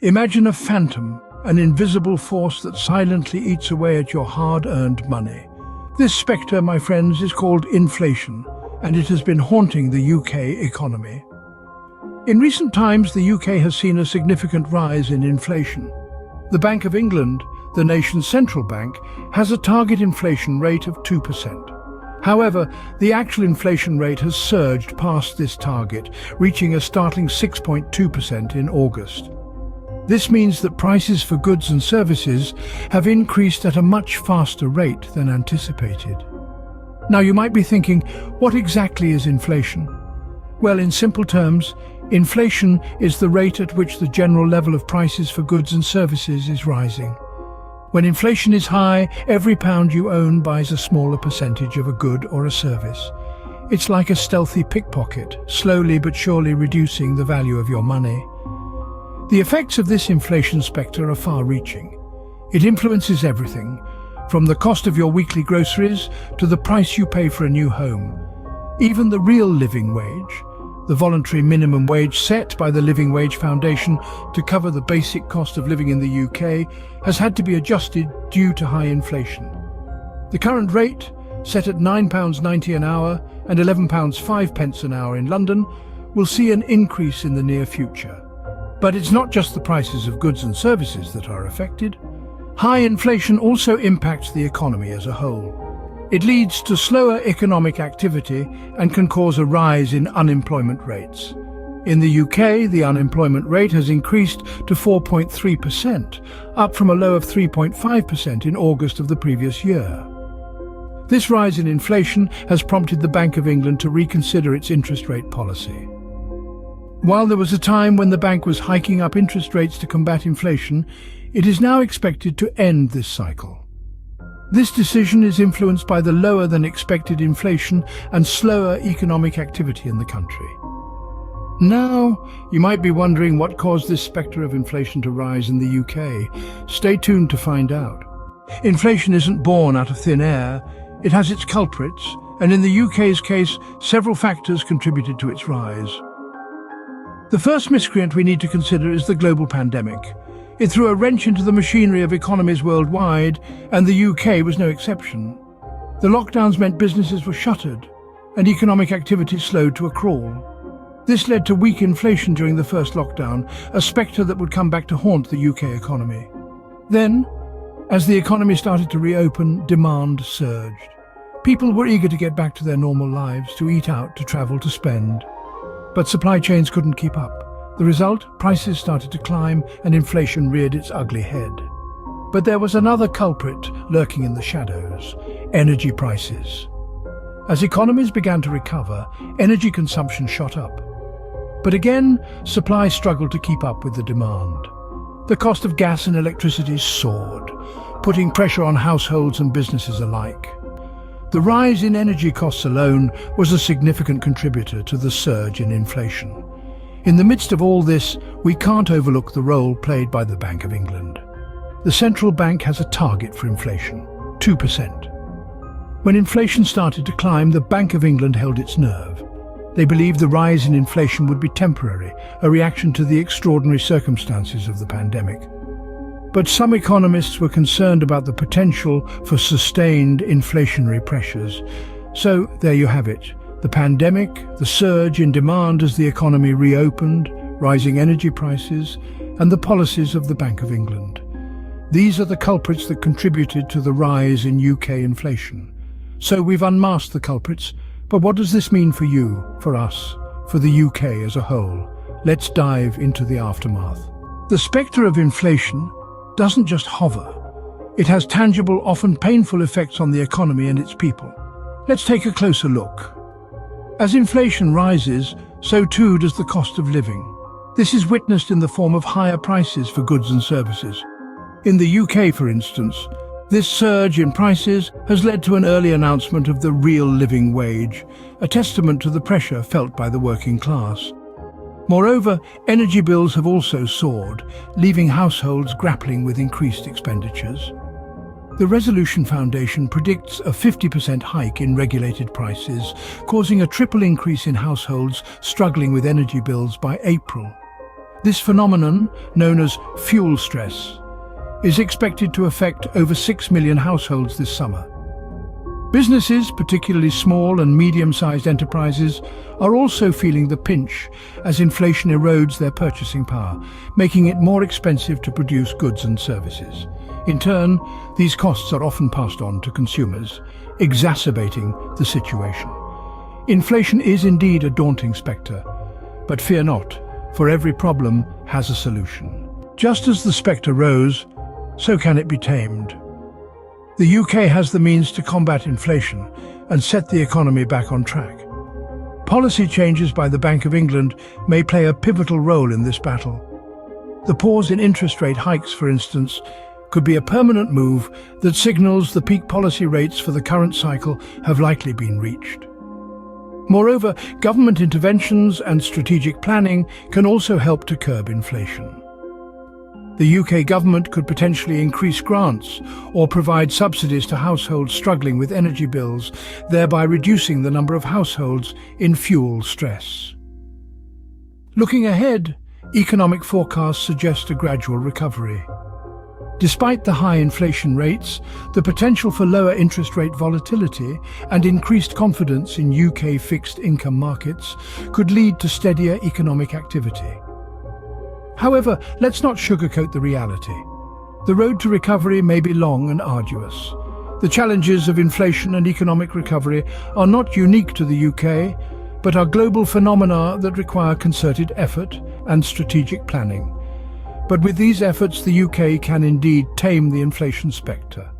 Imagine a phantom, an invisible force that silently eats away at your hard-earned money. This spectre, my friends, is called inflation, and it has been haunting the UK economy. In recent times, the UK has seen a significant rise in inflation. The Bank of England, the nation's central bank, has a target inflation rate of 2%. However, the actual inflation rate has surged past this target, reaching a startling 6.2% in August. This means that prices for goods and services have increased at a much faster rate than anticipated. Now you might be thinking, what exactly is inflation? Well, in simple terms, inflation is the rate at which the general level of prices for goods and services is rising. When inflation is high, every pound you own buys a smaller percentage of a good or a service. It's like a stealthy pickpocket, slowly but surely reducing the value of your money. The effects of this inflation spectre are far-reaching. It influences everything, from the cost of your weekly groceries to the price you pay for a new home. Even the real living wage, the voluntary minimum wage set by the Living Wage Foundation to cover the basic cost of living in the UK, has had to be adjusted due to high inflation. The current rate, set at £9.90 an hour and £11.05 an hour in London, will see an increase in the near future. But it's not just the prices of goods and services that are affected. High inflation also impacts the economy as a whole. It leads to slower economic activity and can cause a rise in unemployment rates. In the UK, the unemployment rate has increased to 4.3%, up from a low of 3.5% in August of the previous year. This rise in inflation has prompted the Bank of England to reconsider its interest rate policy. While there was a time when the bank was hiking up interest rates to combat inflation, it is now expected to end this cycle. This decision is influenced by the lower-than-expected inflation and slower economic activity in the country. Now, you might be wondering what caused this spectre of inflation to rise in the UK. Stay tuned to find out. Inflation isn't born out of thin air. It has its culprits, and in the UK's case, several factors contributed to its rise. The first miscreant we need to consider is the global pandemic. It threw a wrench into the machinery of economies worldwide, and the UK was no exception. The lockdowns meant businesses were shuttered, and economic activity slowed to a crawl. This led to weak inflation during the first lockdown, a spectre that would come back to haunt the UK economy. Then, as the economy started to reopen, demand surged. People were eager to get back to their normal lives, to eat out, to travel, to spend. But supply chains couldn't keep up. The result? Prices started to climb and inflation reared its ugly head. But there was another culprit lurking in the shadows: energy prices. As economies began to recover, energy consumption shot up. But again, supply struggled to keep up with the demand. The cost of gas and electricity soared, putting pressure on households and businesses alike. The rise in energy costs alone was a significant contributor to the surge in inflation. In the midst of all this, we can't overlook the role played by the Bank of England. The central bank has a target for inflation: 2%. When inflation started to climb, the Bank of England held its nerve. They believed the rise in inflation would be temporary, a reaction to the extraordinary circumstances of the pandemic. But some economists were concerned about the potential for sustained inflationary pressures. So there you have it. The pandemic, the surge in demand as the economy reopened, rising energy prices, and the policies of the Bank of England. These are the culprits that contributed to the rise in UK inflation. So we've unmasked the culprits, but what does this mean for you, for us, for the UK as a whole? Let's dive into the aftermath. The spectre of inflation doesn't just hover. It has tangible, often painful effects on the economy and its people. Let's take a closer look. As inflation rises, so too does the cost of living. This is witnessed in the form of higher prices for goods and services. In the UK, for instance, this surge in prices has led to an early announcement of the real living wage, a testament to the pressure felt by the working class. Moreover, energy bills have also soared, leaving households grappling with increased expenditures. The Resolution Foundation predicts a 50% hike in regulated prices, causing a triple increase in households struggling with energy bills by April. This phenomenon, known as fuel stress, is expected to affect over 6 million households this summer. Businesses, particularly small and medium-sized enterprises, are also feeling the pinch as inflation erodes their purchasing power, making it more expensive to produce goods and services. In turn, these costs are often passed on to consumers, exacerbating the situation. Inflation is indeed a daunting spectre, but fear not, for every problem has a solution. Just as the spectre rose, so can it be tamed. The UK has the means to combat inflation and set the economy back on track. Policy changes by the Bank of England may play a pivotal role in this battle. The pause in interest rate hikes, for instance, could be a permanent move that signals the peak policy rates for the current cycle have likely been reached. Moreover, government interventions and strategic planning can also help to curb inflation. The UK government could potentially increase grants or provide subsidies to households struggling with energy bills, thereby reducing the number of households in fuel stress. Looking ahead, economic forecasts suggest a gradual recovery. Despite the high inflation rates, the potential for lower interest rate volatility and increased confidence in UK fixed income markets could lead to steadier economic activity. However, let's not sugarcoat the reality. The road to recovery may be long and arduous. The challenges of inflation and economic recovery are not unique to the UK, but are global phenomena that require concerted effort and strategic planning. But with these efforts, the UK can indeed tame the inflation spectre.